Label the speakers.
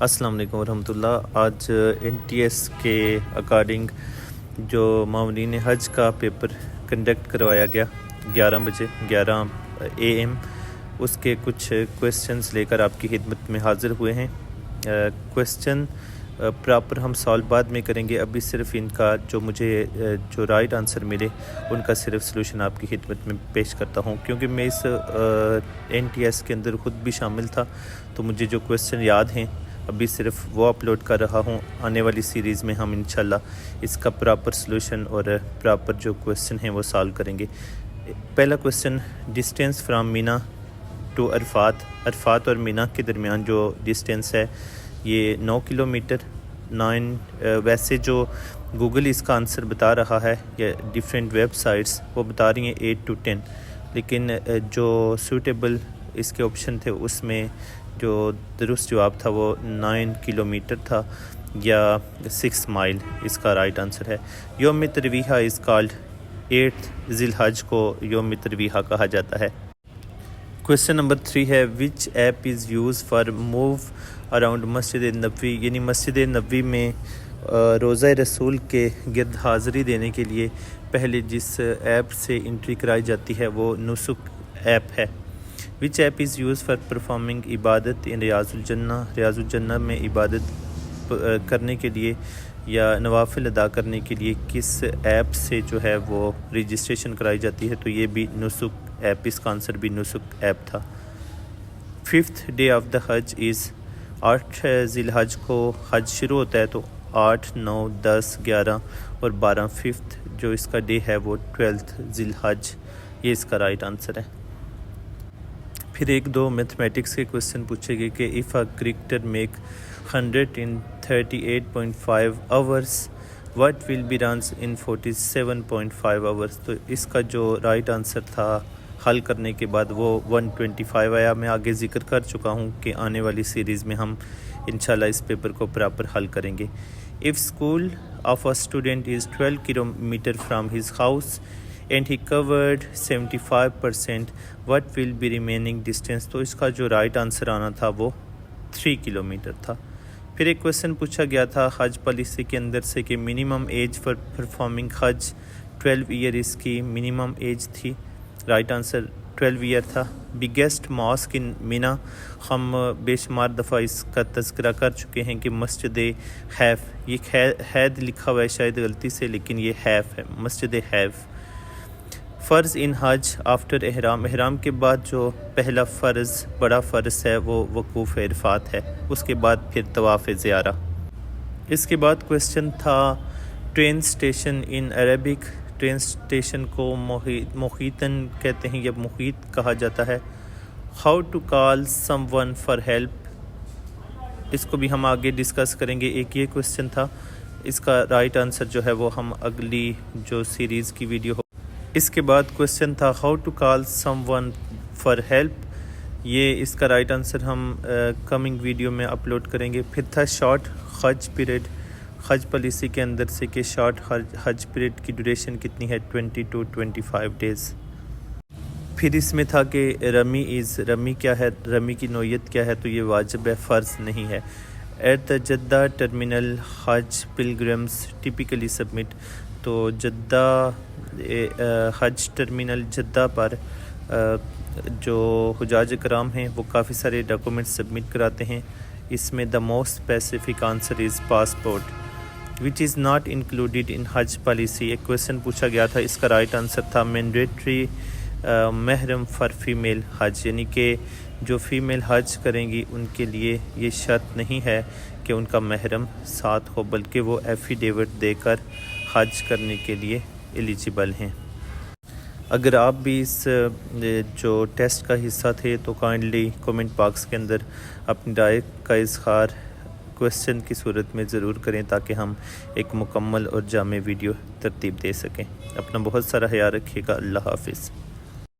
Speaker 1: अस्सलाम वालेकुम रहमतुल्लाह। आज NTS के अकॉर्डिंग जो मामलीन हज का पेपर कंडक्ट करवाया गया 11 AM, उसके कुछ क्वेश्चंस लेकर आपकी खिदमत में हाज़िर हुए हैं। क्वेश्चन प्रॉपर हम सॉल्व बाद में करेंगे, अभी सिर्फ इनका जो राइट आंसर मिले उनका सिर्फ सलूशन आपकी खिदमत में पेश करता हूं। क्योंकि मैं इस NTS के अंदर ख़ुद भी शामिल था, तो मुझे जो क्वेश्चन याद हैं अभी सिर्फ वो अपलोड कर रहा हूं। आने वाली सीरीज़ में हम इंशाल्लाह इसका प्रॉपर सलूशन और प्रॉपर जो क्वेश्चन हैं वो सॉल्व करेंगे। पहला question, distance from Mina to Arafat और मीना के दरमियान जो डिस्टेंस है ये 9 किलोमीटर। वैसे जो गूगल इसका आंसर बता रहा है या डिफरेंट वेबसाइट्स वो बता रही हैं 8 to 10, लेकिन जो सूटेबल इसके ऑप्शन थे उसमें जो दुरुस्त जवाब था वो 9 किलोमीटर था या 6 माइल इसका राइट आंसर है। यौम तरवीहा इज़ कॉल्ड 8th ज़िलहज को यौम तरवीहा कहा जाता है। क्वेश्चन नंबर 3 है, विच app is use for move around मस्जिद नबवी, यानी मस्जिद नबवी में रोज़ा रसूल के गिर्द हाज़री देने के लिए पहले जिस ऐप से एंट्री कराई जाती है वो नुसुक ऐप है। विच app is use for performing इबादत इन रियाजुल जन्ना में इबादत करने के लिए या नवाफिल अदा करने के लिए किस ऐप से जो है वो रजिस्ट्रेशन कराई जाती है, तो ये भी नुसुक ऐप, इसका आंसर भी नुसुक ऐप था। 5th डे ऑफ द हज इज़ 8 ज़िलहज को हज शुरू होता है, तो 8, 9, 10, 11 और 12। 5th जो इसका डे है वो 12th ज़िलहज, ये इसका राइट आंसर है। फिर 1-2 मैथमेटिक्स के क्वेश्चन पूछे गए कि if a cricketer make 100 in 38.5 hours what will be runs in 47.5 hours, तो इसका जो राइट आंसर था हल करने के बाद वो 125 आया। मैं आगे ज़िक्र कर चुका हूँ कि आने वाली सीरीज़ में हम इंशाल्लाह इस पेपर को प्रॉपर हल करेंगे। If school of a student is 12 kilometre from his house and he covered 75%, what will be remaining distance, तो इसका जो राइट आंसर आना था वो 3 किलोमीटर था। फिर एक क्वेश्चन पूछा गया था हज पॉलिसी के अंदर से कि मिनिमम एज फॉर परफॉर्मिंग हज 12 ईयर इसकी मिनिमम एज थी। राइट आंसर 12 ईयर था। बिगेस्ट मॉस्क इन मीना, हम बेशुमार दफ़ा इसका तज़किरा कर चुके हैं कि मस्जिद हैफ, ये हैद लिखा हुआ है शायद गलती से, लेकिन ये हैफ है, मस्जिद हैफ। फ़र्ज़ इन हज आफ्टर एहराम के बाद जो पहला फ़र्ज़ बड़ा फ़र्ज़ है वो वक़ूफ़ इरफ़ात है, उसके बाद फिर तवाफ़ ज़ियारा। इसके बाद क्वेश्चन था train station in Arabic, train station को मुहीतन कहते हैं या मुहीत कहा जाता है। How to call someone for help, इसको भी हम आगे डिस्कस करेंगे। एक ये क्वेश्चन था, इसका राइट आंसर जो है वो हम अगली जो सीरीज़ की वीडियो हो। इसके बाद क्वेश्चन था how to call someone for help, ये इसका राइट आंसर हम कमिंग वीडियो में अपलोड करेंगे। फिर था शॉर्ट हज पीरियड, हज पॉलिसी के अंदर से कि शॉर्ट हज पीरियड की ड्यूरेशन कितनी है, 20 to 25 डेज़। फिर इसमें था कि रमी क्या है, रमी की नौयत क्या है, तो ये वाजिब है, फ़र्ज़ नहीं है। एट द जद्दा टर्मिनल हज पिलग्रिम्स टिपिकली सबमिट, तो जद्दा हज टर्मिनल जद्दा पर जो हुजाज कराम हैं वो काफ़ी सारे डॉक्यूमेंट्स सबमिट कराते हैं। इसमें the most specific answer is passport which is not included in हज पॉलिसी। एक क्वेश्चन पूछा गया था, इसका राइट आंसर था मैंडेटरी महरम फॉर फीमेल हज, यानी कि जो फ़ीमेल हज करेंगी उनके लिए ये शर्त नहीं है कि उनका महरम साथ हो, बल्कि वो एफिडेविट देकर हज करने के लिए एलिजिबल हैं। अगर आप भी इस जो टेस्ट का हिस्सा थे तो काइंडली कमेंट बॉक्स के अंदर अपनी राय का इज़हार क्वेश्चन की सूरत में ज़रूर करें, ताकि हम एक मुकम्मल और जामे वीडियो तरतीब दे सकें। अपना बहुत सारा ख्याल रखिएगा। अल्लाह हाफिज़।